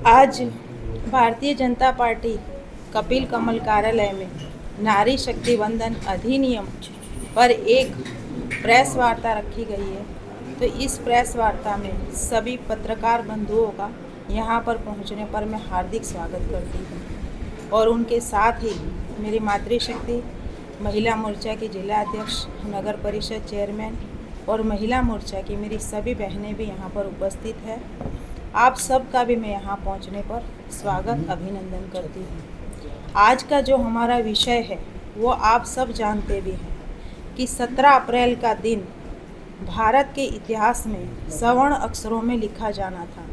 आज भारतीय जनता पार्टी कपिल कमल कार्यालय में नारी शक्ति वंदन अधिनियम पर एक प्रेस वार्ता रखी गई है। तो इस प्रेस वार्ता में सभी पत्रकार बंधुओं का यहाँ पर पहुँचने पर मैं हार्दिक स्वागत करती हूँ और उनके साथ ही मेरी मातृशक्ति महिला मोर्चा की जिला अध्यक्ष, नगर परिषद चेयरमैन और महिला मोर्चा की मेरी सभी बहनें भी यहाँ पर उपस्थित है। आप सब का भी मैं यहाँ पहुँचने पर स्वागत अभिनंदन करती हूँ। आज का जो हमारा विषय है वो आप सब जानते भी हैं कि 17 अप्रैल का दिन भारत के इतिहास में स्वर्ण अक्षरों में लिखा जाना था,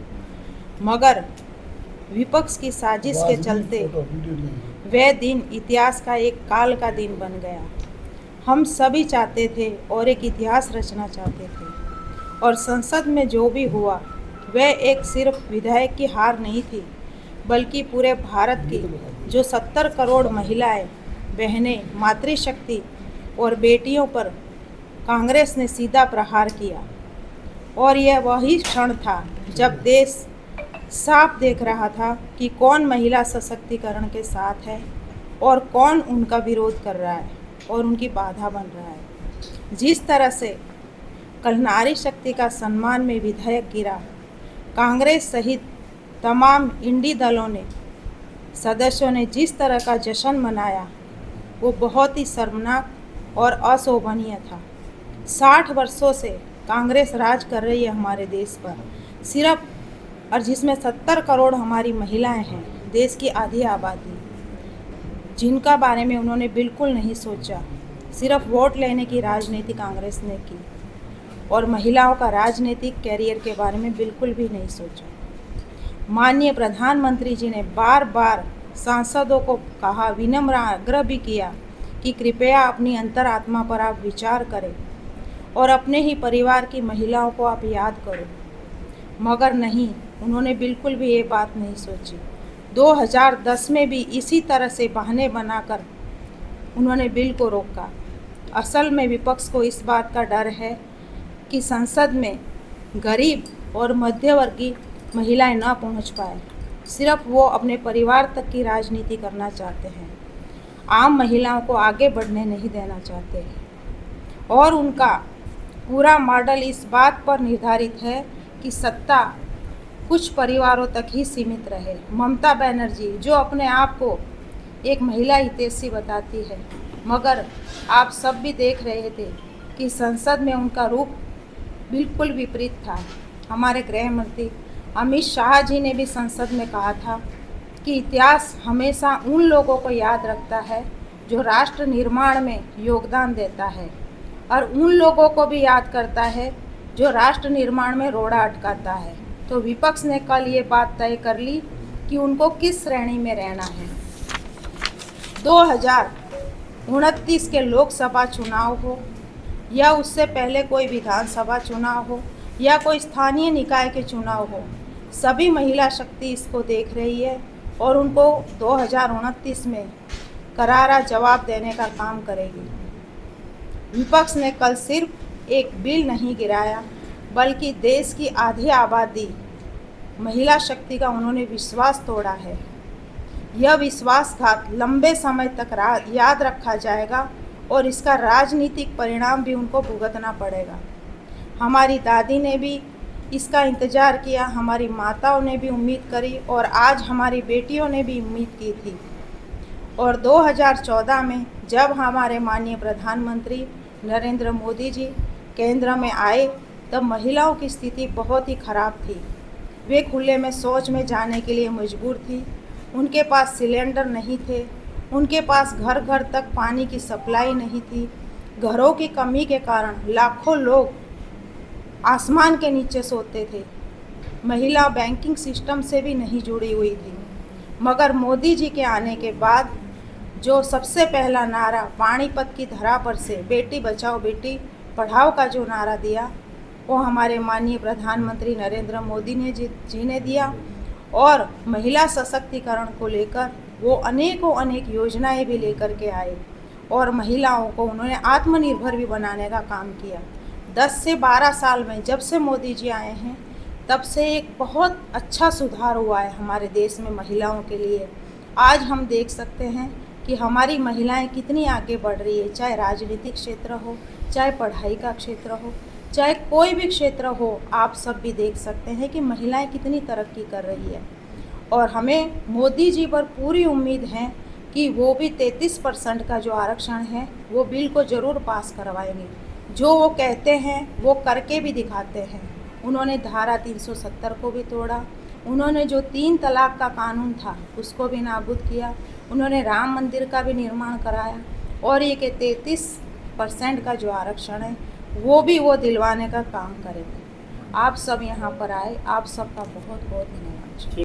मगर विपक्ष की साजिश के चलते वह दिन इतिहास का एक काल का दिन बन गया। हम सभी चाहते थे और एक इतिहास रचना चाहते थे, और संसद में जो भी हुआ वह एक सिर्फ विधायक की हार नहीं थी, बल्कि पूरे भारत की जो 70 करोड़ महिलाएं, बहनें, मातृशक्ति और बेटियों पर कांग्रेस ने सीधा प्रहार किया। और यह वही क्षण था जब देश साफ देख रहा था कि कौन महिला सशक्तिकरण के साथ है और कौन उनका विरोध कर रहा है और उनकी बाधा बन रहा है। जिस तरह से कल नारी शक्ति का सम्मान में विधेयक गिरा, कांग्रेस सहित तमाम इंडी दलों ने सदस्यों ने जिस तरह का जश्न मनाया वो बहुत ही शर्मनाक और अशोभनीय था। 60 वर्षों से कांग्रेस राज कर रही है हमारे देश पर सिर्फ, और जिसमें 70 करोड़ हमारी महिलाएं हैं, देश की आधी आबादी, जिनका बारे में उन्होंने बिल्कुल नहीं सोचा। सिर्फ वोट लेने की राजनीति कांग्रेस ने की और महिलाओं का राजनीतिक कैरियर के बारे में बिल्कुल भी नहीं सोचा। माननीय प्रधानमंत्री जी ने बार बार सांसदों को कहा, विनम्र आग्रह भी किया कि कृपया अपनी अंतरात्मा पर आप विचार करें और अपने ही परिवार की महिलाओं को आप याद करो, मगर नहीं, उन्होंने बिल्कुल भी ये बात नहीं सोची। 2010 में भी इसी तरह से बहाने बनाकर उन्होंने बिल को रोका। असल में विपक्ष को इस बात का डर है कि संसद में गरीब और मध्यवर्गीय महिलाएं न पहुंच पाए। सिर्फ वो अपने परिवार तक की राजनीति करना चाहते हैं, आम महिलाओं को आगे बढ़ने नहीं देना चाहते हैं। और उनका पूरा मॉडल इस बात पर निर्धारित है कि सत्ता कुछ परिवारों तक ही सीमित रहे। ममता बनर्जी जो अपने आप को एक महिला हितैषी बताती है, मगर आप सब भी देख रहे थे कि संसद में उनका रूप बिल्कुल विपरीत था। हमारे गृह मंत्री अमित शाह जी ने भी संसद में कहा था कि इतिहास हमेशा उन लोगों को याद रखता है जो राष्ट्र निर्माण में योगदान देता है, और उन लोगों को भी याद करता है जो राष्ट्र निर्माण में रोड़ा अटकाता है। तो विपक्ष ने कल ये बात तय कर ली कि उनको किस श्रेणी में रहना है। 2029 के लोकसभा चुनाव हो या उससे पहले कोई विधानसभा चुनाव हो या कोई स्थानीय निकाय के चुनाव हो, सभी महिला शक्ति इसको देख रही है और उनको 2029 में करारा जवाब देने का काम करेगी। विपक्ष ने कल सिर्फ एक बिल नहीं गिराया, बल्कि देश की आधी आबादी महिला शक्ति का उन्होंने विश्वास तोड़ा है। यह विश्वासघात लंबे समय तक याद रखा जाएगा और इसका राजनीतिक परिणाम भी उनको भुगतना पड़ेगा। हमारी दादी ने भी इसका इंतज़ार किया, हमारी माताओं ने भी उम्मीद करी और आज हमारी बेटियों ने भी उम्मीद की थी। और 2014 में जब हमारे माननीय प्रधानमंत्री नरेंद्र मोदी जी केंद्र में आए, तब महिलाओं की स्थिति बहुत ही ख़राब थी। वे खुले में शौच में जाने के लिए मजबूर थी, उनके पास सिलेंडर नहीं थे, उनके पास घर घर तक पानी की सप्लाई नहीं थी। घरों की कमी के कारण लाखों लोग आसमान के नीचे सोते थे। महिला बैंकिंग सिस्टम से भी नहीं जुड़ी हुई थी। मगर मोदी जी के आने के बाद जो सबसे पहला नारा पानीपत की धरा पर से बेटी बचाओ बेटी पढ़ाओ का जो नारा दिया, वो हमारे माननीय प्रधानमंत्री नरेंद्र मोदी जी ने दिया। और महिला सशक्तिकरण को लेकर वो अनेक योजनाएं भी लेकर के आए और महिलाओं को उन्होंने आत्मनिर्भर भी बनाने का काम किया। 10 से 12 साल में जब से मोदी जी आए हैं, तब से एक बहुत अच्छा सुधार हुआ है हमारे देश में महिलाओं के लिए। आज हम देख सकते हैं कि हमारी महिलाएं कितनी आगे बढ़ रही है, चाहे राजनीतिक क्षेत्र हो, चाहे पढ़ाई का क्षेत्र हो, चाहे कोई भी क्षेत्र हो। आप सब भी देख सकते हैं कि महिलाएं कितनी तरक्की कर रही है। और हमें मोदी जी पर पूरी उम्मीद है कि वो भी 33% का जो आरक्षण है वो बिल को ज़रूर पास करवाएंगे। जो वो कहते हैं वो करके भी दिखाते हैं। उन्होंने धारा 370 को भी तोड़ा, उन्होंने जो 3 तलाक का कानून था उसको भी नाबूद किया, उन्होंने राम मंदिर का भी निर्माण कराया, और ये कि 33% का जो आरक्षण है वो भी वो दिलवाने का काम करेंगे। आप सब यहाँ पर आए, आप सबका बहुत बहुत धन्यवाद।